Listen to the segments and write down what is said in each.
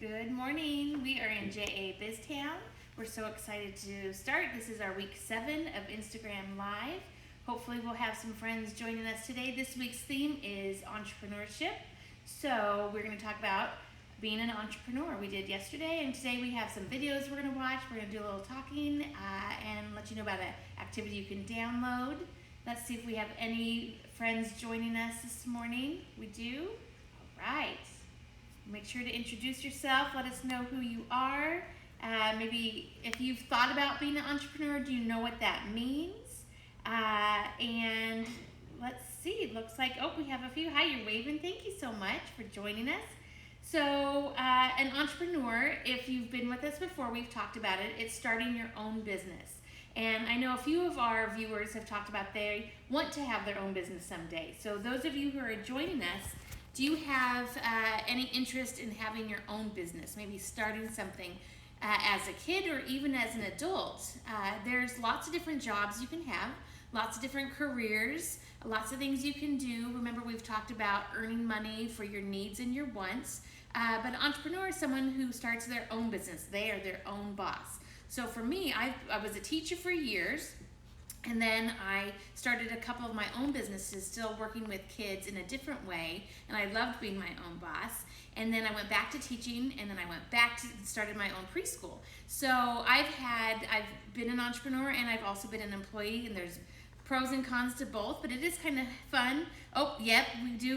Good morning. We are in JA BizTown. We're so excited to start. This is our week 7 of Instagram Live. Hopefully, we'll have some friends joining us today. This week's theme is entrepreneurship. So, we're going to talk about being an entrepreneur. We did yesterday, and today we have some videos we're going to watch. We're going to do a little talking and let you know about an activity you can download. Let's see if we have any friends joining us this morning. We do? All right. Make sure to introduce yourself. Let us know who you are. Maybe if you've thought about being an entrepreneur, do you know what that means? And let's see. It looks like, we have a few. Hi, you're waving. Thank you so much for joining us. So, an entrepreneur, if you've been with us before, we've talked about it. It's starting your own business. And I know a few of our viewers have talked about they want to have their own business someday. So those of you who are joining us, do you have any interest in having your own business, maybe starting something as a kid or even as an adult? There's lots of different jobs you can have, lots of different careers, lots of things you can do. Remember, we've talked about earning money for your needs and your wants, but an entrepreneur is someone who starts their own business. They are their own boss. So for me, I was a teacher for years. And then I started a couple of my own businesses, still working with kids in a different way, and I loved being my own boss. And then I went back to teaching, and then I went back to started my own preschool. So I've been an entrepreneur, and I've also been an employee, and there's pros and cons to both, but it is kind of fun. Oh, yep,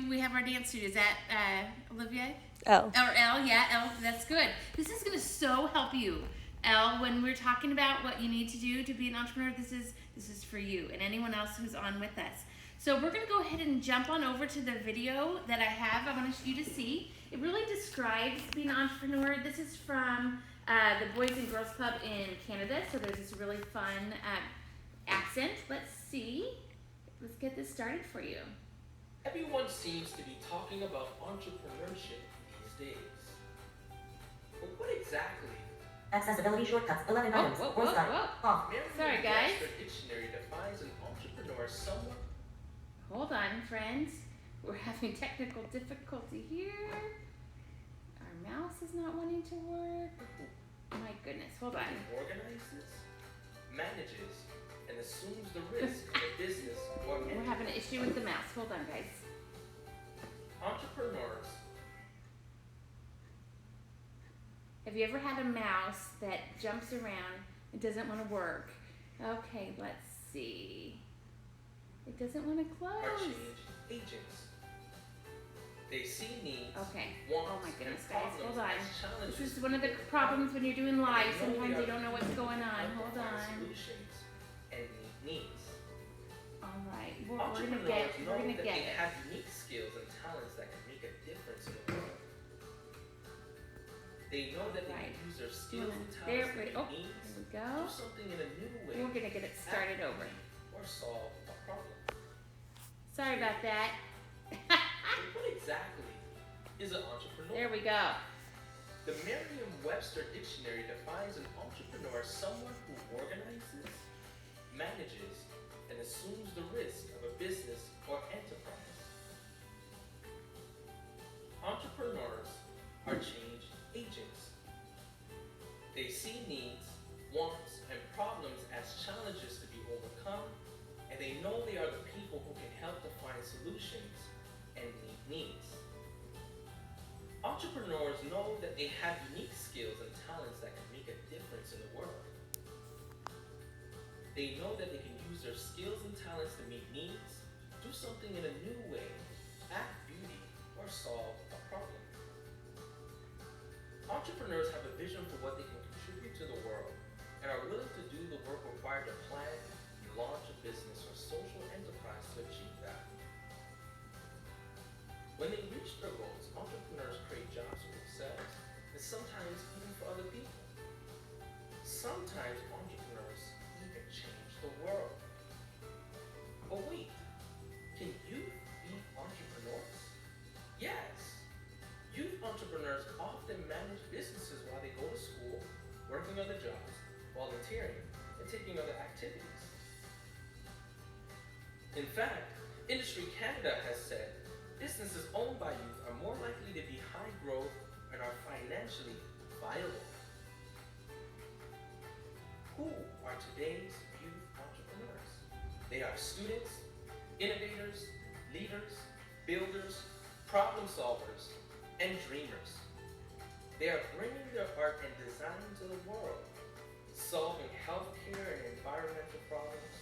we have our dance studio. Is that Olivia? Elle. Or Elle, yeah, Elle, that's good. This is going to so help you. Elle, when we're talking about what you need to do to be an entrepreneur, this is for you and anyone else who's on with us. So we're going to go ahead and jump on over to the video that I have. I want you to see. It really describes being an entrepreneur. This is from the Boys and Girls Club in Canada. So there's this really fun accent. Let's see. Let's get this started for you. Everyone seems to be talking about entrepreneurship these days. But what exactly? Accessibility shortcuts, 11 items. Whoa. Off. Sorry, guys. Merriam-Webster Dictionary defines an entrepreneur as someone. Hold on, friends. We're having technical difficulty here. Our mouse is not wanting to work. My goodness, hold on. Who organizes, manages, and assumes the risk of a business or We're having an issue with the mouse. Hold on, guys. Entrepreneurs. Have you ever had a mouse that jumps around and doesn't want to work? Okay, let's see. It doesn't want to Are close. change agents. They see needs, Okay. wants, Oh my goodness, and guys. problems Hold on. as challenges. This is one of the problems when you're doing live. Sometimes you don't know what's going on. Hold on. Solutions and meet needs. All right. We're Entrepreneurs gonna know that get they it. have unique skills and talents that can make a difference in the world. They know that they Right. can use their skills and There talents to we meet oh, needs, here we do go. something in a new way, We're gonna get it started act over. or solve a problem. Sorry about that. But what exactly is an entrepreneur? There we go. The Merriam-Webster Dictionary defines an entrepreneur as someone who organizes, manages, and assumes the risk of a business or enterprise. Entrepreneurs are change agents. They see needs, wants, and problems as challenges to be overcome, and they know they are the people who can help to find solutions and meet needs. Entrepreneurs know that they have unique skills and talents that can make a difference in the world. They know that they can use their skills and talents to meet needs, do something in a new way, act beauty, or solve a problem. Entrepreneurs have a vision for what they can contribute to the world and are willing to do the work required to plan and launch a business or social enterprise to achieve that. When they reach their goals, entrepreneurs create jobs for themselves and sometimes even for other people. Sometimes entrepreneurs even change the world. But wait, can youth be entrepreneurs? Yes. Youth entrepreneurs often manage businesses while they go to school, working other jobs, volunteering, and taking other activities. In fact, Industry Canada has said businesses owned by youth are more likely to be high growth and are financially financially viable. Who are today's youth entrepreneurs? They are students, innovators, leaders, builders, problem solvers, and dreamers. They are bringing their art and design to the world, solving healthcare and environmental problems,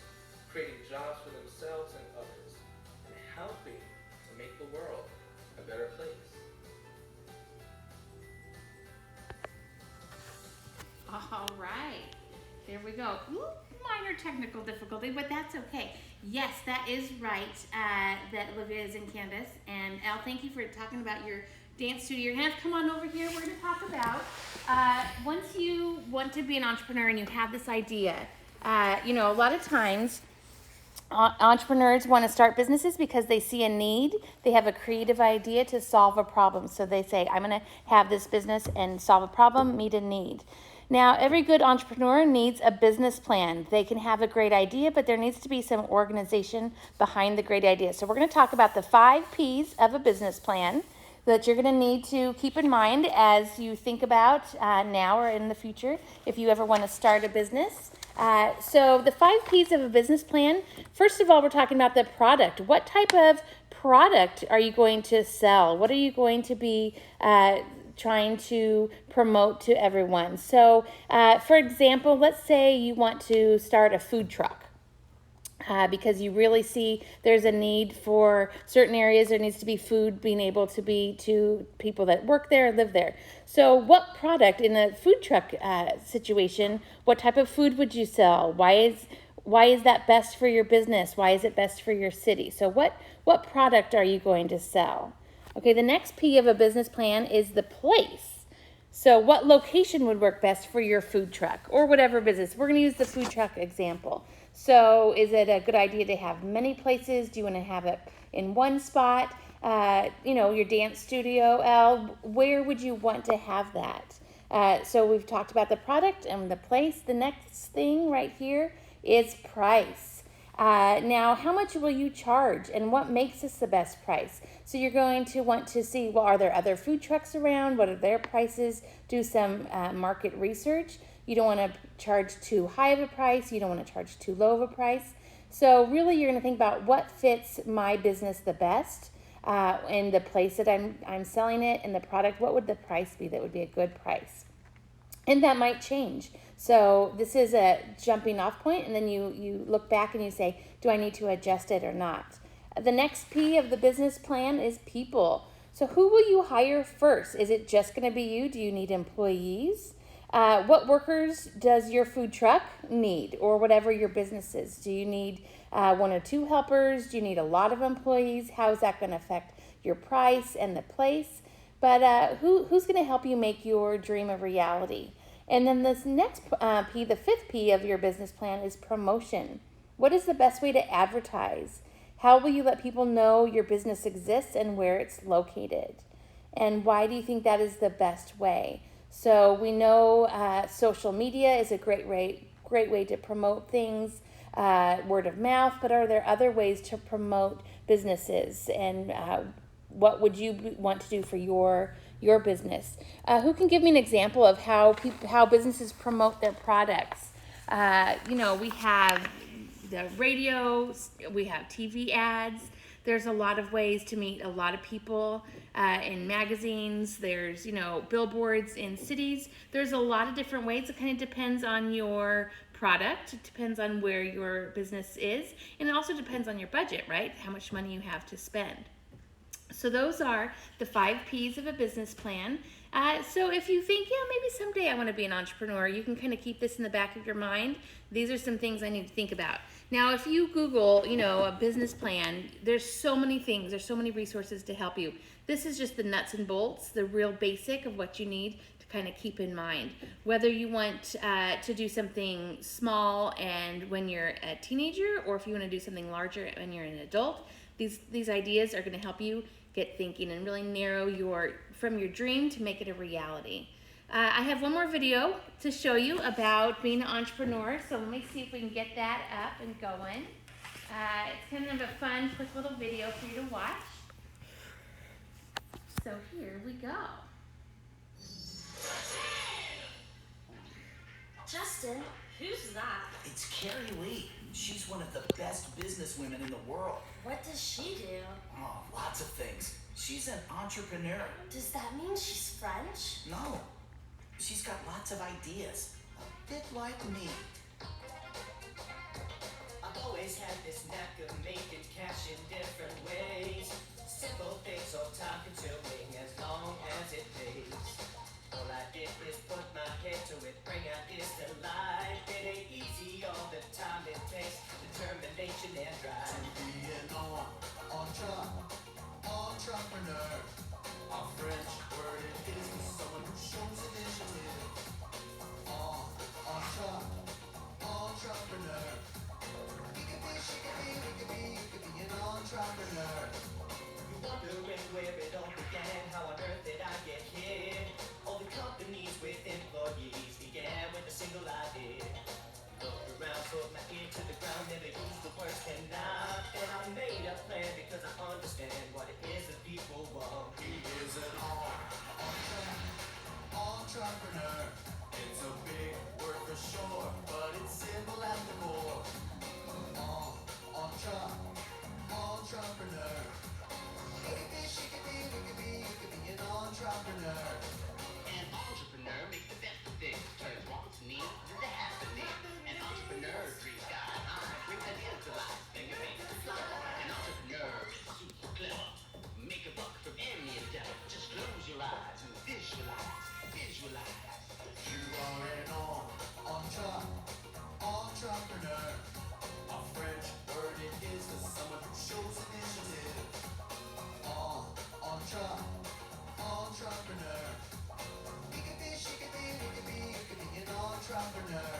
creating jobs for themselves and others, and helping to make the world a better place. All right, there we go. Ooh, minor technical difficulty, but that's okay. Yes, that is right, that Olivia is in Canvas. And Al, thank you for talking about your dance studio. You're gonna have to come on over here. We're gonna talk about, once you want to be an entrepreneur and you have this idea, a lot of times, entrepreneurs want to start businesses because they see a need. They have a creative idea to solve a problem. So they say, I'm going to have this business and solve a problem, meet a need. Now, every good entrepreneur needs a business plan. They can have a great idea, but there needs to be some organization behind the great idea. So we're going to talk about the 5 P's of a business plan that you're going to need to keep in mind as you think about now or in the future if you ever want to start a business. So the 5 P's of a business plan, first of all, we're talking about the product. What type of product are you going to sell? What are you going to be trying to promote to everyone? So, for example, let's say you want to start a food truck. Because you really see there's a need for certain areas. There needs to be food being able to be to people that work there, live there. So what product in a food truck situation, what type of food would you sell? Why is that best for your business? Why is it best for your city? So what product are you going to sell? Okay, the next P of a business plan is the place. So what location would work best for your food truck or whatever business? We're going to use the food truck example. So is it a good idea to have many places? Do you want to have it in one spot? Your dance studio, Al, where would you want to have that? So we've talked about the product and the place. The next thing right here is price. Now, how much will you charge and what makes this the best price? So you're going to want to see, well, are there other food trucks around? What are their prices? Do some market research. You don't want to charge too high of a price. You don't want to charge too low of a price. So really you're going to think about what fits my business the best and the place that I'm selling it and the product. What would the price be that would be a good price? And that might change. So this is a jumping off point, and then you look back and you say, do I need to adjust it or not? The next P of the business plan is people. So who will you hire first? Is it just going to be you? Do you need employees? What workers does your food truck need, or whatever your business is? Do you need 1 or 2 helpers? Do you need a lot of employees? How is that going to affect your price and the place? But who's going to help you make your dream a reality? And then this next P, the 5th P of your business plan, is promotion. What is the best way to advertise? How will you let people know your business exists and where it's located? And why do you think that is the best way? So we know social media is a great way to promote things, word of mouth, but are there other ways to promote businesses? And what would you want to do for your business? Who can give me an example of how businesses promote their products? We have the radio, we have TV ads. There's a lot of ways to meet a lot of people in magazines. There's, billboards in cities. There's a lot of different ways. It kind of depends on your product. It depends on where your business is. And it also depends on your budget, right? How much money you have to spend. So those are the 5 P's of a business plan. So if you think, maybe someday I want to be an entrepreneur, you can kind of keep this in the back of your mind. These are some things I need to think about. Now, if you Google, a business plan, there's so many things, there's so many resources to help you. This is just the nuts and bolts, the real basic of what you need to kind of keep in mind. Whether you want to do something small and when you're a teenager, or if you want to do something larger when you're an adult, these ideas are going to help you get thinking and really narrow from your dream to make it a reality. I have one more video to show you about being an entrepreneur, so let me see if we can get that up and going. It's kind of a fun, quick little video for you to watch. So here we go. Preston? Who's that? It's Carrie Lee. She's one of the best businesswomen in the world. What does she do? Oh, lots of things. She's an entrepreneur. Does that mean she's French? No, she's got lots of ideas. A bit like me. I've always had this knack of making cash in different ways. Simple things so time consuming as long as it pays. All I did is put my head to it, bring ideas to life. It ain't easy all the time, it takes determination and drive. To be an entrepreneur. A French word it is for someone who shows initiative. Entrepreneur. You could be an entrepreneur. You're wondering where it all began, how on earth did I get here? All the companies with employees began with a single idea. Looked around, put my ear to the ground, never used the words cannot. And I made a plan because I understand what it is that people want. He is an entrepreneur. It's a big word for sure, but it's simple at the core. Entrepreneur. You could be an entrepreneur. An entrepreneur makes the best of things, turns wants and needs into happening. An entrepreneur dreams sky high, brings ideas to life, and you make it fly. An entrepreneur is super clever. Make a buck from any endeavor. Just close your eyes and visualize. You are an entrepreneur. A French word it is for someone who shows initiative. Entrepreneur. You could be an entrepreneur.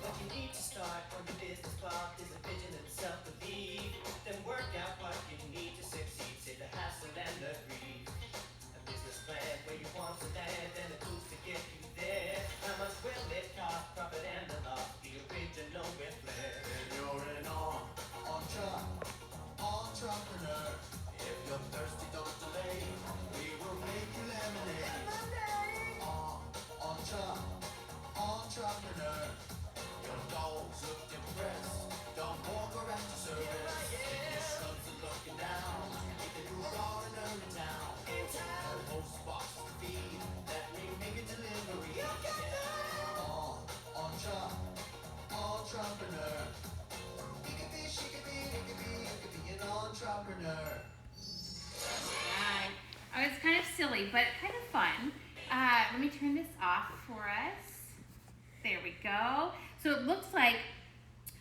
But you need to start on your business clock. There's a vision and self-belief. Then work out what you need to succeed. Say the hassle and the grief. A business plan where you want to land and the tools to get you there. How much will it cost? Profit and the loss. The original with flair. Then you're an entrepreneur. If you're thirsty, don't delay. We will make you lemonade. Entrepreneur. Your dogs look depressed. Don't walk around the service. Your scrubs are looking down. If the new gardener in town. No post box to feed. Let me make a delivery. Entrepreneur. You could be an entrepreneur. Right. Oh, it's kind of silly, but kind of fun. Let me turn this off for us. There we go. So it looks like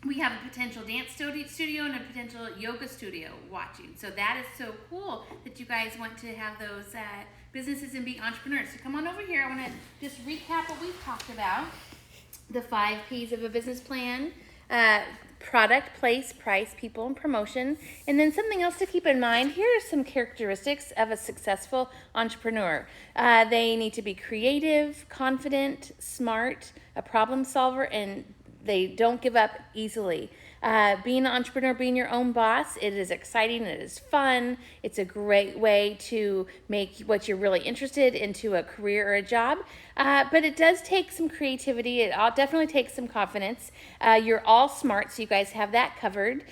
we have a potential dance studio and a potential yoga studio watching. So that is so cool that you guys want to have those businesses and be entrepreneurs. So come on over here. I want to just recap what we've talked about. The 5 P's of a business plan. Product, place, price, people, and promotion. And then something else to keep in mind, here are some characteristics of a successful entrepreneur. They need to be creative, confident, smart, a problem solver, and they don't give up easily. Being an entrepreneur, being your own boss, it is exciting, it is fun. It's a great way to make what you're really interested into a career or a job. But it does take some creativity. It definitely takes some confidence. You're all smart, so you guys have that covered.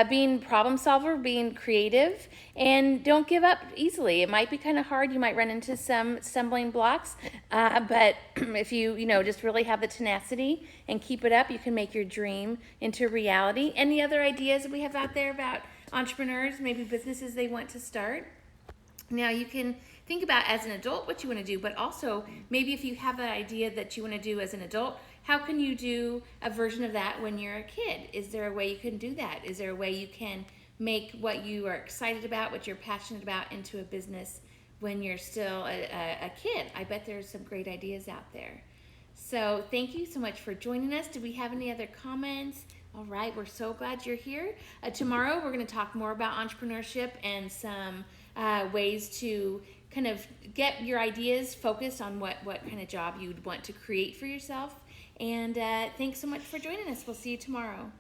Being problem solver, being creative, and don't give up easily. It might be kind of hard. You might run into some stumbling blocks, but if you just really have the tenacity and keep it up, you can make your dream into reality. Any other ideas that we have out there about entrepreneurs, maybe businesses they want to start? Now you can think about as an adult what you want to do, but also maybe if you have that idea that you want to do as an adult, how can you do a version of that when you're a kid? Is there a way you can do that? Is there a way you can make what you are excited about, what you're passionate about, into a business when you're still a kid? I bet there's some great ideas out there. So thank you so much for joining us. Do we have any other comments? All right, we're so glad you're here. Tomorrow we're going to talk more about entrepreneurship and some ways to kind of get your ideas focused on what kind of job you'd want to create for yourself. And thanks so much for joining us. We'll see you tomorrow.